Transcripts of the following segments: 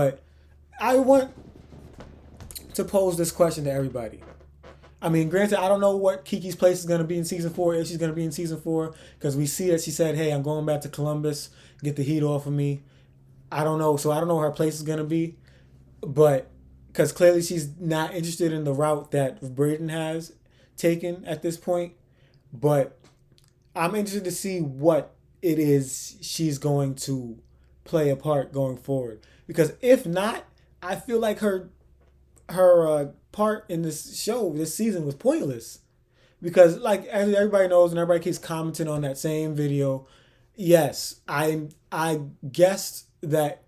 But I want to pose this question to everybody. I mean, granted, I don't know what Kiki's place is going to be in season 4, if she's going to be in season 4, because we see that she said, hey, I'm going back to Columbus, get the heat off of me. I don't know. So I don't know where her place is going to be. But because clearly she's not interested in the route that Brayden has taken at this point. But I'm interested to see what it is she's going to play a part going forward. Because if not, I feel like her part in this show this season was pointless. Because like as everybody knows and everybody keeps commenting on that same video, yes, I guessed that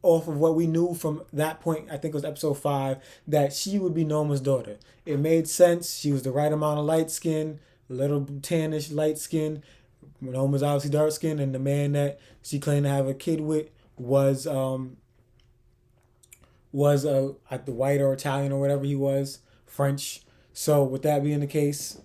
off of what we knew from that point, I think it was episode 5, that she would be Noma's daughter. It made sense. She was the right amount of light skin, a little tannish light skin. Noma's obviously dark skin, and the man that she claimed to have a kid with was like the white or Italian or whatever he was, French. So with that being the case,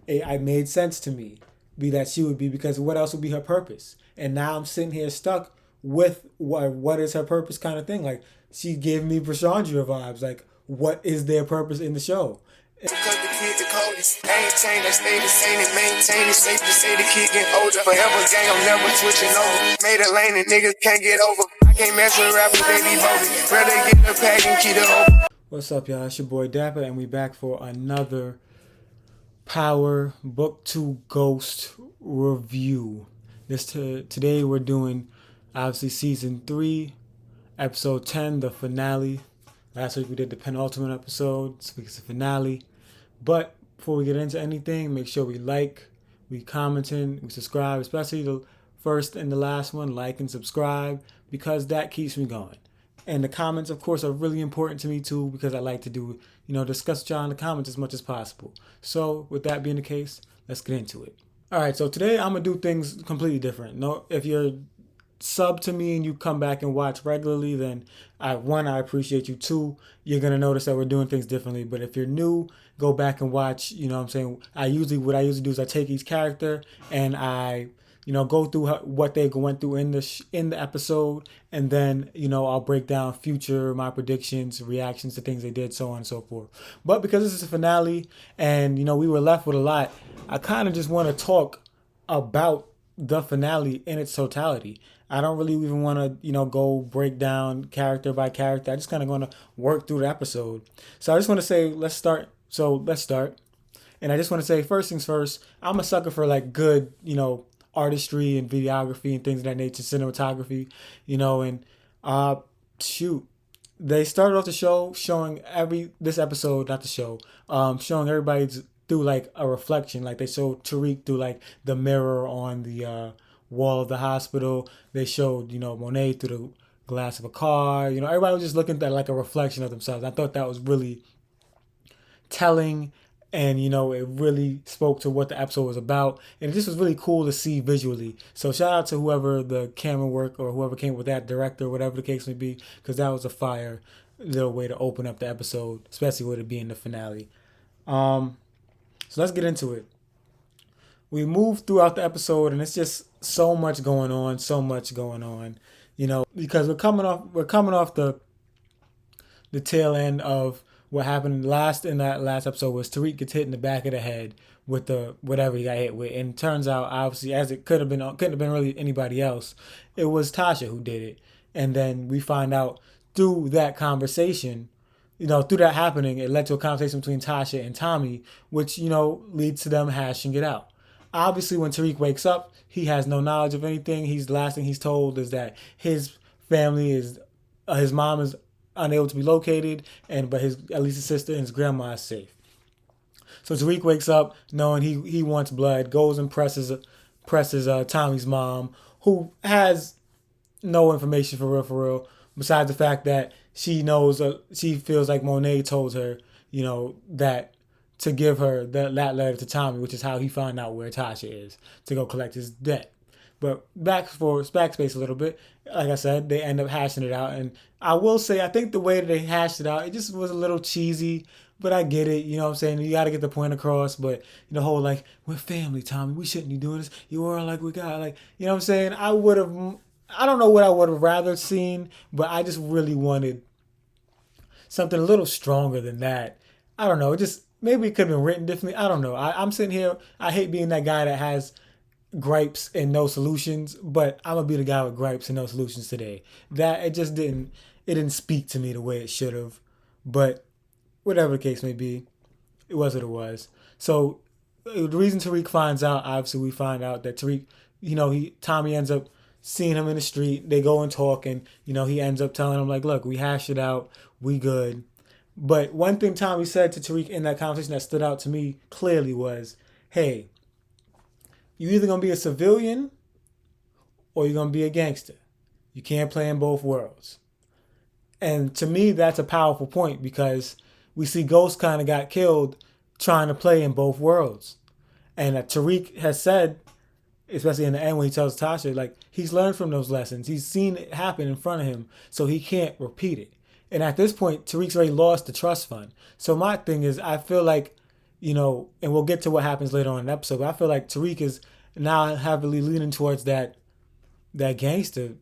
it made sense to me be that she would be, because what else would be her purpose? And now I'm sitting here stuck with what is her purpose kind of thing. Like, she gave me Prashandra vibes. Like, what is their purpose in the show? Because the kid the coldest, ain't changed, I stay the same and maintain it. Safe to say the kid getting older. Forever gang, I'm never switching over. Made a lane and niggas can't get over. I can't mess with rappers, they be bogus. Rather get the pack and keep it open. What's up, y'all? It's your boy Dapper, and we back for another Power Book 2 Ghost review. Today we're doing obviously season 3, episode 10, the finale. Last week we did the penultimate episode. This week is the finale. But before we get into anything, make sure we like, we commenting, we subscribe, especially the first and the last one. Like and subscribe, because that keeps me going. And the comments, of course, are really important to me too, because I like to do, discuss with y'all in the comments as much as possible. So with that being the case, let's get into it. All right, so today I'm gonna do things completely different. No, if you're sub to me and you come back and watch regularly, then I appreciate you. 2, you're gonna notice that we're doing things differently. But if you're new, go back and watch. What I'm saying, what I usually do is I take each character and I go through what they went through in the episode, and then I'll break down my predictions, reactions to things they did, so on and so forth. But because this is a finale and we were left with a lot, I kind of just want to talk about the finale in its totality. I don't really even want to, go break down character by character. I just kind of going to work through the episode. So I just want to say, let's start. And I just want to say, first things first, I'm a sucker for like good, artistry and videography and things of that nature, cinematography, they started off the show showing showing everybody through like a reflection. Like they showed Tariq through like the mirror on the wall of the hospital. They showed, Monet through the glass of a car. Everybody was just looking at like a reflection of themselves. I thought that was really telling, and it really spoke to what the episode was about, and it just was really cool to see visually. So shout out to whoever the camera work or whoever came with that, director, whatever the case may be, because that was a fire little way to open up the episode, especially with it being the finale. So let's get into it. We move throughout the episode, and it's just so much going on, because we're coming off the tail end of what happened in that last episode. Was Tariq gets hit in the back of the head with the whatever he got hit with, and it turns out, obviously, as it couldn't have been really anybody else, it was Tasha who did it. And then we find out through that conversation, through that happening, it led to a conversation between Tasha and Tommy, which leads to them hashing it out. Obviously, when Tariq wakes up, he has no knowledge of anything. The last thing he's told is that his family is, his mom is unable to be located, but at least his sister and his grandma is safe. So Tariq wakes up knowing he wants blood, goes and presses Tommy's mom, who has no information for real, besides the fact that she knows, she feels like Monet told her, that to give her that letter to Tommy, which is how he found out where Tasha is, to go collect his debt. But backspace a little bit, like I said, they end up hashing it out. And I will say, I think the way that they hashed it out, it just was a little cheesy, but I get it. You know what I'm saying? You got to get the point across. But the whole, like, we're family, Tommy. We shouldn't be doing this. You are like, we got, like, you know what I'm saying? I would have I don't know what I would have rather seen, but I just really wanted something a little stronger than that. I don't know. It just maybe it could have been written differently. I don't know. I'm sitting here. I hate being that guy that has gripes and no solutions, but I'm gonna be the guy with gripes and no solutions today. That it just didn't. It didn't speak to me the way it should have. But whatever the case may be, it was what it was. So the reason Tariq finds out, obviously, we find out that Tariq, Tommy ends up seeing him in the street. They go and talk, and he ends up telling him like, "Look, we hashed it out. We good." But one thing Tommy said to Tariq in that conversation that stood out to me clearly was, "Hey, you either gonna be a civilian or you're gonna be a gangster. You can't play in both worlds." And to me, that's a powerful point because we see Ghost kind of got killed trying to play in both worlds. And Tariq has said, especially in the end when he tells Tasha, like he's learned from those lessons. He's seen it happen in front of him, so he can't repeat it. And at this point, Tariq's already lost the trust fund. So my thing is, I feel like, and we'll get to what happens later on in the episode, but I feel like Tariq is now heavily leaning towards that gangster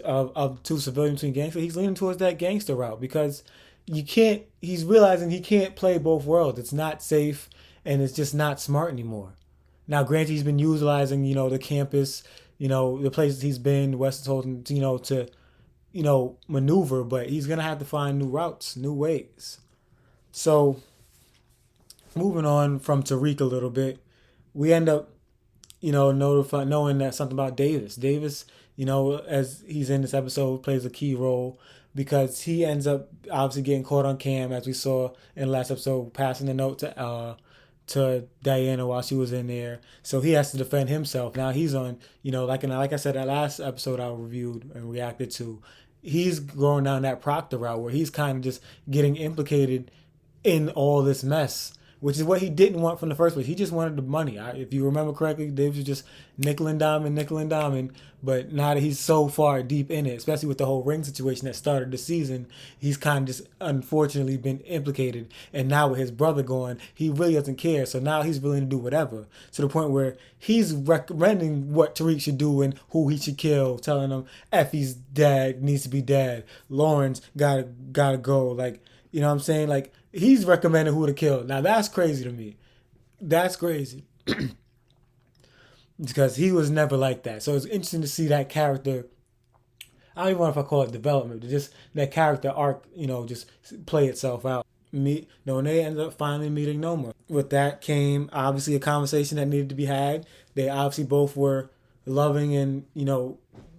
of two civilian between gangster. He's leaning towards that gangster route because you can't. He's realizing he can't play both worlds. It's not safe, and it's just not smart anymore. Now, granted, he's been utilizing the campus, the places he's been, West told him to maneuver, but he's gonna have to find new routes, new ways. So, moving on from Tariq a little bit, we end up knowing that something about Davis. Davis, as he's in this episode, plays a key role because he ends up obviously getting caught on cam, as we saw in the last episode, passing the note to Diana while she was in there. So he has to defend himself. Now he's on, like I said, that last episode I reviewed and reacted to, he's going down that Proctor route where he's kind of just getting implicated in all this mess, which is what he didn't want from the first place. He just wanted the money. If you remember correctly, Dave was just nickel and diamond. But now that he's so far deep in it, especially with the whole ring situation that started the season, he's kind of just unfortunately been implicated. And now with his brother going, he really doesn't care. So now he's willing to do whatever, to the point where he's recommending what Tariq should do and who he should kill, telling him Effie's dad needs to be dead, Lauren's gotta go. Like, you know what I'm saying? Like, he's recommending who to kill. Now that's crazy to me. That's crazy. Because he was never like that. So it's interesting to see that character. I don't even know if I call it development, but just that character arc, just play itself out. When they ended up finally meeting Noma. With that came obviously a conversation that needed to be had. They obviously both were loving and,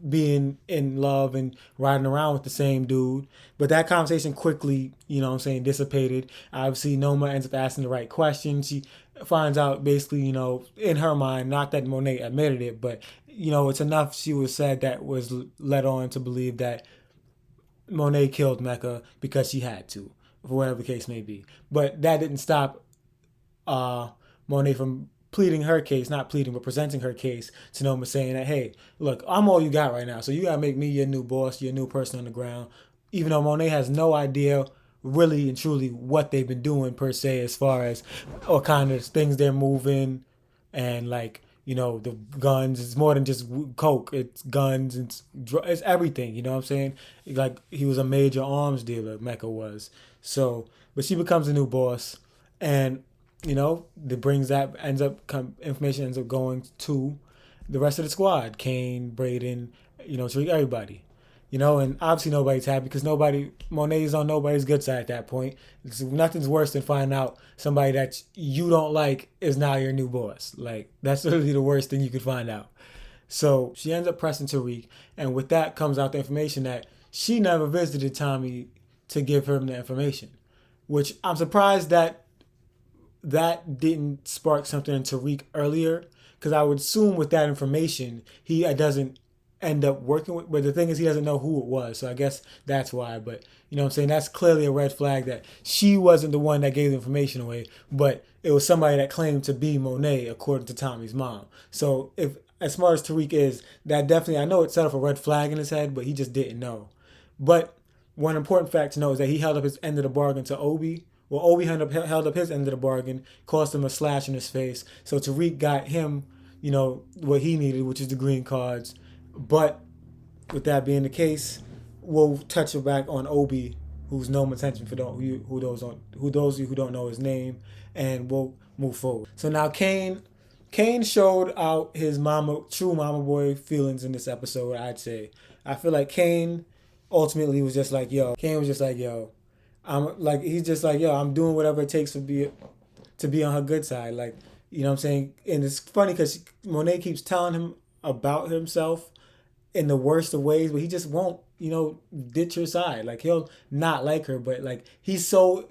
being in love and riding around with the same dude. But that conversation quickly, dissipated. Obviously, Noma ends up asking the right questions. She finds out basically, in her mind, not that Monet admitted it, but, it's enough she was said that was led on to believe that Monet killed Mecca because she had to, for whatever the case may be. But that didn't stop Monet from pleading her case, not pleading, but presenting her case to Noma, saying that, hey, look, I'm all you got right now, so you gotta make me your new boss, your new person on the ground. Even though Monet has no idea really and truly what they've been doing per se, as far as what kind of things they're moving, and like, the guns, it's more than just coke, it's guns, it's everything, you know what I'm saying? Like, he was a major arms dealer, Mecca was. So, but she becomes a new boss, and that brings that information ends up going to the rest of the squad, Kane, Braden, to everybody. And obviously nobody's happy because Monet is on nobody's good side at that point. Nothing's worse than finding out somebody that you don't like is now your new boss. Like, that's literally the worst thing you could find out. So she ends up pressing Tariq, and with that comes out the information that she never visited Tommy to give him the information, which I'm surprised that didn't spark something in Tariq earlier, because I would assume with that information he doesn't end up working with, but the thing is he doesn't know who it was, so I guess that's why. But you know what I'm saying, that's clearly a red flag that she wasn't the one that gave the information away, but it was somebody that claimed to be Monet according to Tommy's mom. So if, as smart as Tariq is, that definitely, I know it set off a red flag in his head, but he just didn't know. But one important fact to know is that he held up his end of the bargain to Obi. Well, Obi held up his end of the bargain, cost him a slash in his face. So Tariq got him, what he needed, which is the green cards. But with that being the case, we'll touch back on Obi, who's Noma's henchman for those of you who don't know his name, and we'll move forward. So now Kane showed out his true mama boy feelings in this episode. I'd say I feel like Kane ultimately was just like, yo. Kane was just like, yo, he's just like, yo, I'm doing whatever it takes to be on her good side. Like, you know what I'm saying? And it's funny because Monet keeps telling him about himself in the worst of ways, but he just won't, ditch her side. Like, he'll not like her, but like he's so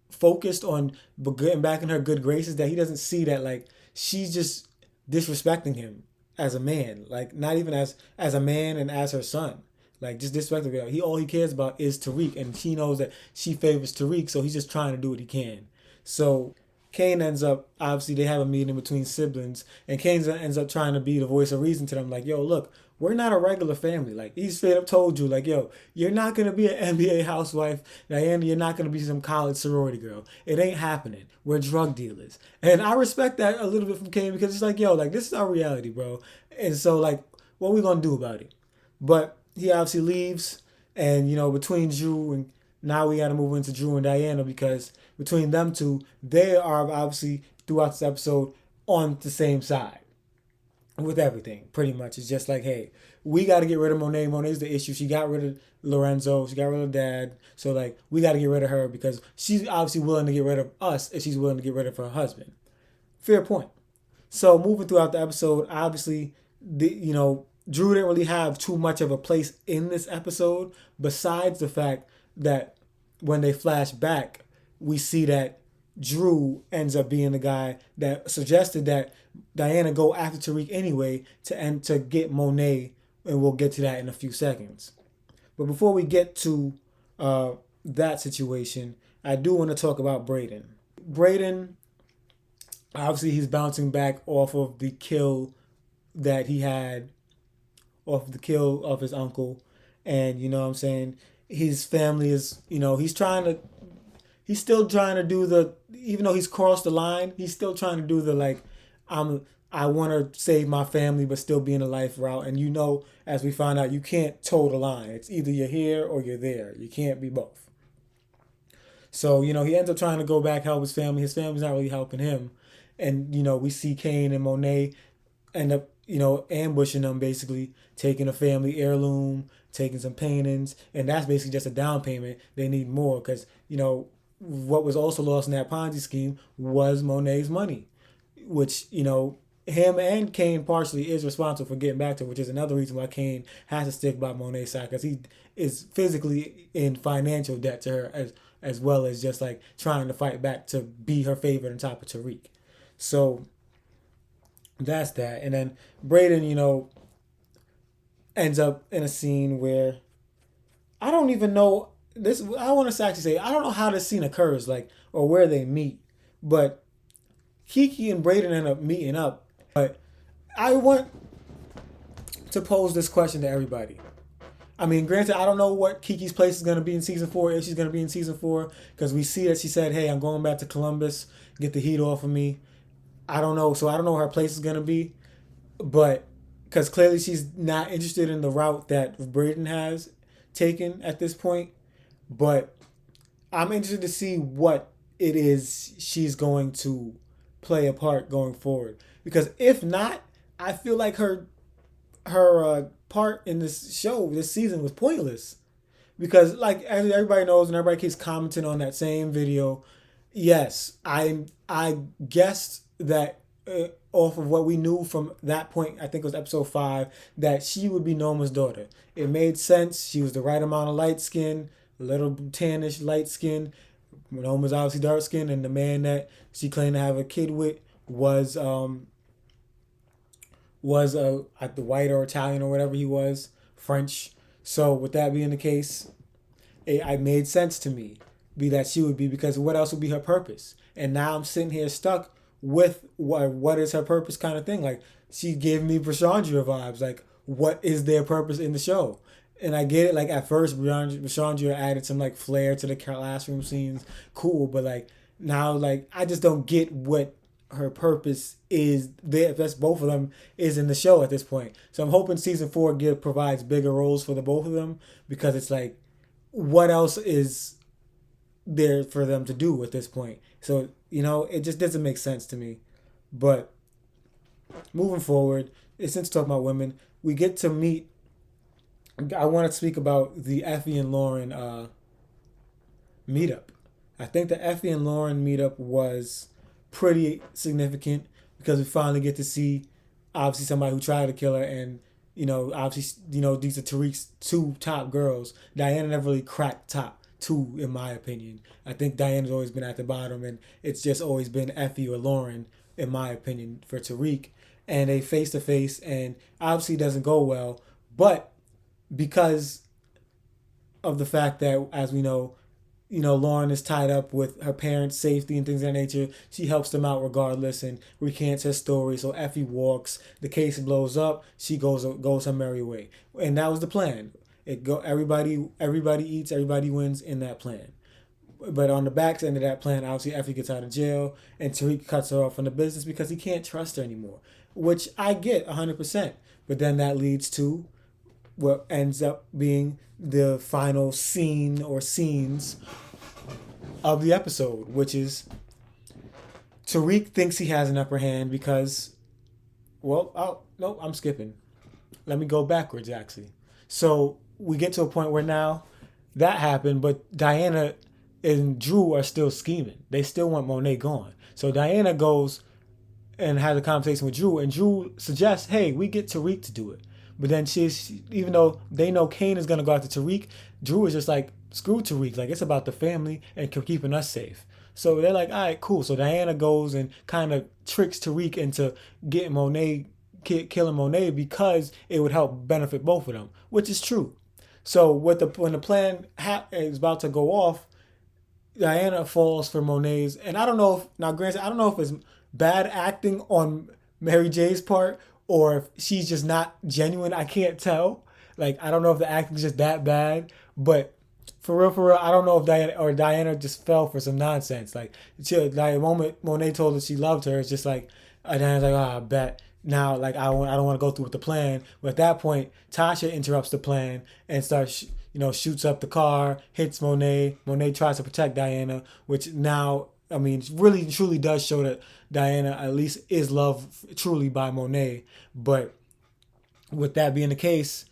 focused on getting back in her good graces that he doesn't see that like she's just disrespecting him as a man. Like, not even as a man and as her son. Like, just disrespecting him. All he cares about is Tariq, and he knows that she favors Tariq, so he's just trying to do what he can. So Kane ends up, obviously they have a meeting between siblings, and Kane ends up trying to be the voice of reason to them. Like, yo, look, we're not a regular family. Like, he straight up told you, like, yo, you're not going to be an NBA housewife. Diana, you're not going to be some college sorority girl. It ain't happening. We're drug dealers. And I respect that a little bit from Kane because it's like, yo, like, this is our reality, bro. And so, like, what are we going to do about it? But he obviously leaves, and, between Drew and now we got to move into Drew and Diana because between them two, they are obviously throughout this episode on the same side with everything, pretty much. It's just like, hey, we got to get rid of Monet. Monet's the issue. She got rid of Lorenzo. She got rid of Dad. So, like, we got to get rid of her because she's obviously willing to get rid of us if she's willing to get rid of her husband. Fair point. So, moving throughout the episode, obviously, Drew didn't really have too much of a place in this episode besides the fact that when they flash back, we see that Drew ends up being the guy that suggested that Diana go after Tariq anyway to get Monet, and we'll get to that in a few seconds. But before we get to that situation, I do want to talk about Brayden. Brayden, obviously he's bouncing back off of the kill that he had, off the kill of his uncle, and you know what I'm saying, his family is, he's still trying to do the, even though he's crossed the line, he's still trying to do the, like, I want to save my family but still be in a life route. And as we find out, you can't toe the line. It's either you're here or you're there. You can't be both. So, he ends up trying to go back, help his family. His family's not really helping him. And, we see Kane and Monet end up, ambushing them, basically, taking a family heirloom, taking some paintings, and that's basically just a down payment. They need more because, what was also lost in that Ponzi scheme was Monet's money, which, him and Kane partially is responsible for getting back to, which is another reason why Kane has to stick by Monet's side, because he is physically in financial debt to her as well as just like trying to fight back to be her favorite on top of Tariq. So that's that. And then Braden, ends up in a scene where I don't even know this. I want to actually say I don't know how this scene occurs, like, or where they meet, but Kiki and Braden end up meeting up. But I want to pose this question to everybody. I mean, granted, I don't know what Kiki's place is going to be in season 4, if she's going to be in season 4, because we see that she said, hey, I'm going back to Columbus, get the heat off of me. I don't know. So I don't know where her place is going to be. But because clearly she's not interested in the route that Braden has taken at this point. But I'm interested to see what it is she's going to play a part going forward. Because if not, I feel like her part in this show, this season, was pointless. Because, like, as everybody knows, and everybody keeps commenting on that same video, yes, I guessed that off of what we knew from that point, I think it was episode 5, that she would be Noma's daughter. It made sense. She was the right amount of light skin, a little tannish light skin. Noma's obviously dark skin, and the man that she claimed to have a kid with was the white or Italian or whatever he was, French. So with that being the case, it made sense to me that she would be, because what else would be her purpose? And now I'm sitting here stuck with what is her purpose kind of thing. Like, she gave me Brashandra vibes. Like, what is their purpose in the show? And I get it. Like, at first, Brashandra added some like flair to the classroom scenes. Cool. But like now, like, I just don't get what her purpose is there. If that's both of them is in the show at this point. So I'm hoping season 4 provides bigger roles for the both of them because it's like, what else is there for them to do at this point? So it just doesn't make sense to me. But moving forward, since talking about women, we get to meet. I want to speak about the Effie and Lauren meetup. I think the Effie and Lauren meetup was pretty significant because we finally get to see obviously somebody who tried to kill her, and obviously these are Tariq's two top girls. Diana never really cracked top two in my opinion. I think Diana's always been at the bottom, and it's just always been Effie or Lauren in my opinion for Tariq. And they face to face, and obviously it doesn't go well, but because of the fact that, as we know, Lauren is tied up with her parents' safety and things of that nature. She helps them out regardless and recants her story. So Effie walks. The case blows up. She goes her merry way, and that was the plan. Everybody eats, everybody wins in that plan. But on the back end of that plan, obviously Effie gets out of jail, and Tariq cuts her off from the business because he can't trust her anymore, which I get 100%. But then that leads to what ends up being the final scene or scenes of the episode, which is Tariq thinks he has an upper hand because, no, I'm skipping. Let me go backwards, actually. So we get to a point where now that happened, but Diana and Drew are still scheming. They still want Monet gone. So Diana goes and has a conversation with Drew, and Drew suggests, hey, we get Tariq to do it. But then even though they know Kane is going to go after Tariq, Drew is just like, screw Tariq. Like, it's about the family and keeping us safe. So they're like, all right, cool. So Diana goes and kind of tricks Tariq into getting Monet, killing Monet because it would help benefit both of them, which is true. So when the plan is about to go off, Diana falls for Monet's. And I don't know granted, I don't know if it's bad acting on Mary J's part or if she's just not genuine. I can't tell. Like, I don't know if the acting's just that bad. But for real, I don't know if Diana just fell for some nonsense. Like, the moment Monet told her she loved her, it's just like, Diana's like, I bet. Now, like, I don't want to go through with the plan. But at that point, Tasha interrupts the plan and starts, shoots up the car, hits Monet. Monet tries to protect Diana, which now, I mean, really truly does show that Diana at least is loved truly by Monet. But with that being the case,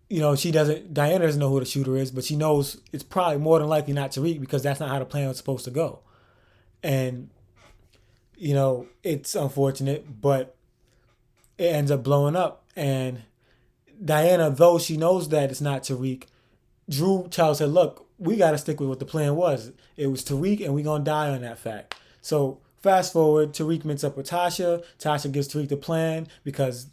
Diana doesn't know who the shooter is, but she knows it's probably more than likely not Tariq because that's not how the plan was supposed to go. And, it's unfortunate, but it ends up blowing up. And Diana, though she knows that it's not Tariq, Drew tells her, look, we got to stick with what the plan was. It was Tariq, and we're going to die on that fact. So fast forward, Tariq meets up with Tasha. Tasha gives Tariq the plan because,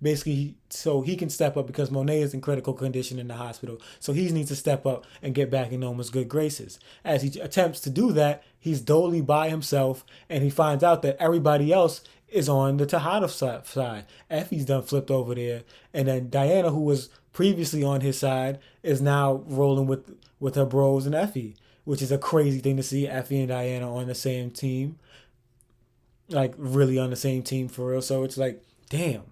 basically so he can step up because Monet is in critical condition in the hospital. So he needs to step up and get back in Noma's good graces. As he attempts to do that, he's dolely by himself, and he finds out that everybody else is on the Tejada side. Effie's done flipped over there. And then Diana, who was previously on his side, is now rolling with her bros and Effie, which is a crazy thing to see Effie and Diana on the same team. Like, really on the same team for real. So it's like, damn.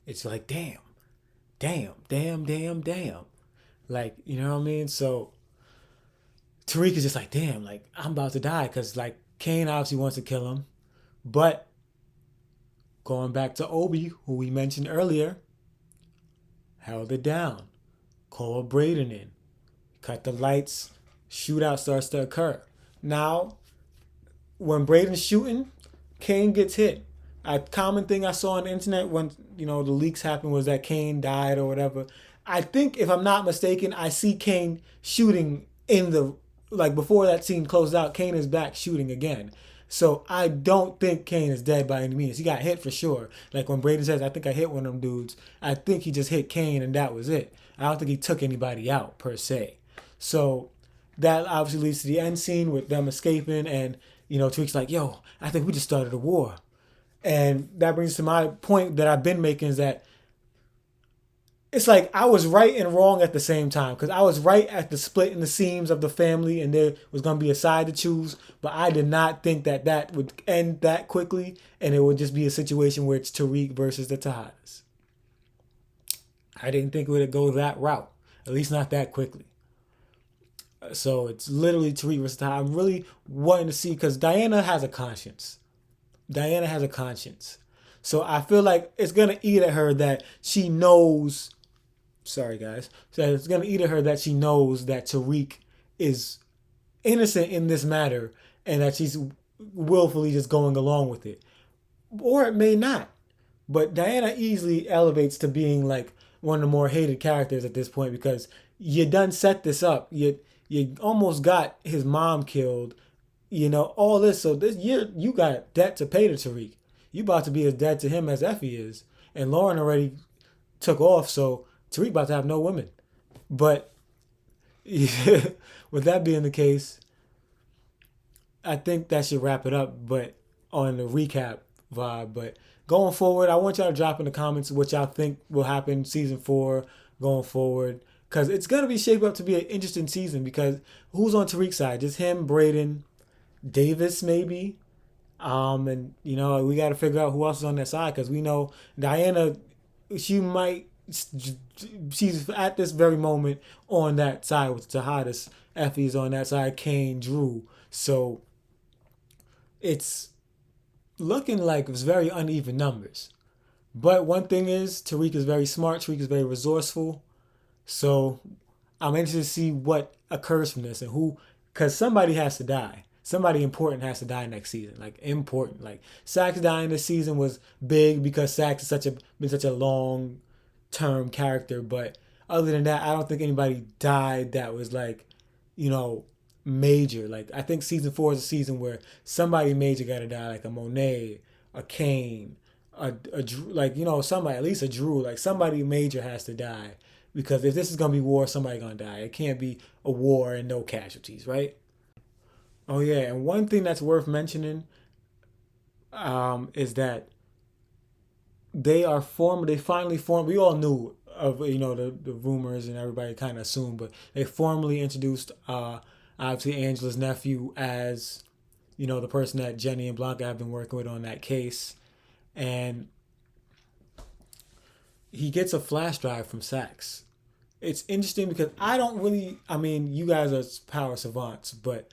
It's like, damn. Like, you know what I mean? So Tariq is just like, damn, like, I'm about to die because, like, Kane obviously wants to kill him. But going back to Obi, who we mentioned earlier, held it down. Called Braden in. Cut the lights. Shootout starts to occur. Now, when Braden's shooting, Kane gets hit. A common thing I saw on the internet when, the leaks happened was that Kane died or whatever. I think, if I'm not mistaken, I see Kane shooting before that scene closed out, Kane is back shooting again. So I don't think Kane is dead by any means. He got hit for sure. Like when Braden says, I think I hit one of them dudes, I think he just hit Kane and that was it. I don't think he took anybody out per se. So that obviously leads to the end scene with them escaping, and, Tariq's like, yo, I think we just started a war. And that brings to my point that I've been making, is that it's like I was right and wrong at the same time, because I was right at the split in the seams of the family and there was going to be a side to choose, but I did not think that that would end that quickly and it would just be a situation where it's Tariq versus the Tejadas. I didn't think it would go that route, at least not that quickly. So it's literally Tariq versus Tejada. I'm really wanting to see, because Diana has a conscience. Diana has a conscience. So I feel like it's going to eat at her that she knows. Sorry, guys. So it's going to eat at her that she knows that Tariq is innocent in this matter and that she's willfully just going along with it. Or it may not. But Diana easily elevates to being like one of the more hated characters at this point, because you done set this up. You almost got his mom killed. You know, all this. So this year you got debt to pay to Tariq. You about to be as dead to him as Effie is. And Lauren already took off, so Tariq about to have no women. But yeah, with that being the case, I think that should wrap it up, but on the recap vibe. But going forward, I want y'all to drop in the comments what y'all think will happen season 4 going forward. Because it's going to be shaped up to be an interesting season, because who's on Tariq's side? Just him, Braden, Davis maybe? And, you know, we got to figure out who else is on that side, because we know Diana, she's at this very moment on that side with Tejadas. Effie's on that side, Kane, Drew. So it's looking like it's very uneven numbers. But one thing is, Tariq is very smart. Tariq is very resourceful. So I'm interested to see what occurs from this and who, because somebody has to die. Somebody important has to die next season. Like important. Like Sax dying this season was big because Sax is been such a long term character. But other than that, I don't think anybody died that was like, you know, major. Like I think season 4 is a season where somebody major got to die, like a Monet, a Kane, a Drew, like, you know, somebody, at least a Drew, like somebody major has to die, because if this is gonna be war, somebody gonna die. It can't be a war and no casualties, right? Oh yeah, and one thing that's worth mentioning is that they finally formed. We all knew of, you know, the rumors and everybody kind of assumed, but they formally introduced obviously Angela's nephew as, you know, the person that Jenny and Blanca have been working with on that case, and he gets a flash drive from Sax. It's interesting because I mean, you guys are power savants, but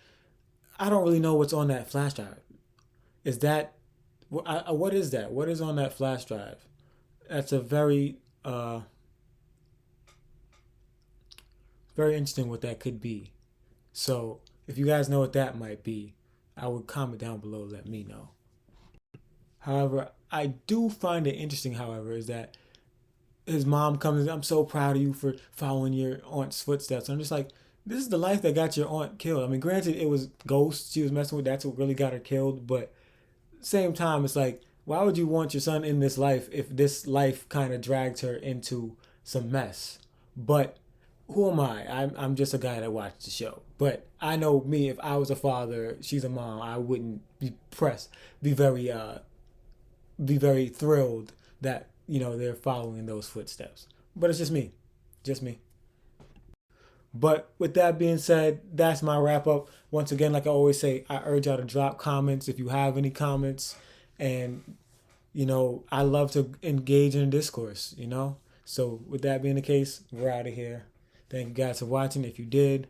I don't really know what's on that flash drive. Is that, what is that? What is on that flash drive? That's a very interesting what that could be. So if you guys know what that might be, I would comment down below, let me know. However, I do find it interesting, however, is that his mom comes in, I'm so proud of you for following your aunt's footsteps. I'm just like, this is the life that got your aunt killed. I mean, granted, it was ghosts she was messing with. That's what really got her killed. But same time, it's like, why would you want your son in this life if this life kind of dragged her into some mess? But who am I? I'm just a guy that watched the show. But I know me, if I was a father, she's a mom, I wouldn't be pressed, be very thrilled that, you know, they're following those footsteps. But it's just me. Just me. But with that being said, that's my wrap up. Once again, like I always say, I urge y'all to drop comments if you have any comments. And, you know, I love to engage in a discourse, you know. So with that being the case, we're out of here. Thank you guys for watching if you did.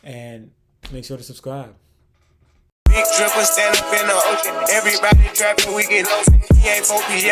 And make sure to subscribe. Big dripper stand up in the ocean. Everybody trapping, we get lost. He ain't focused yet.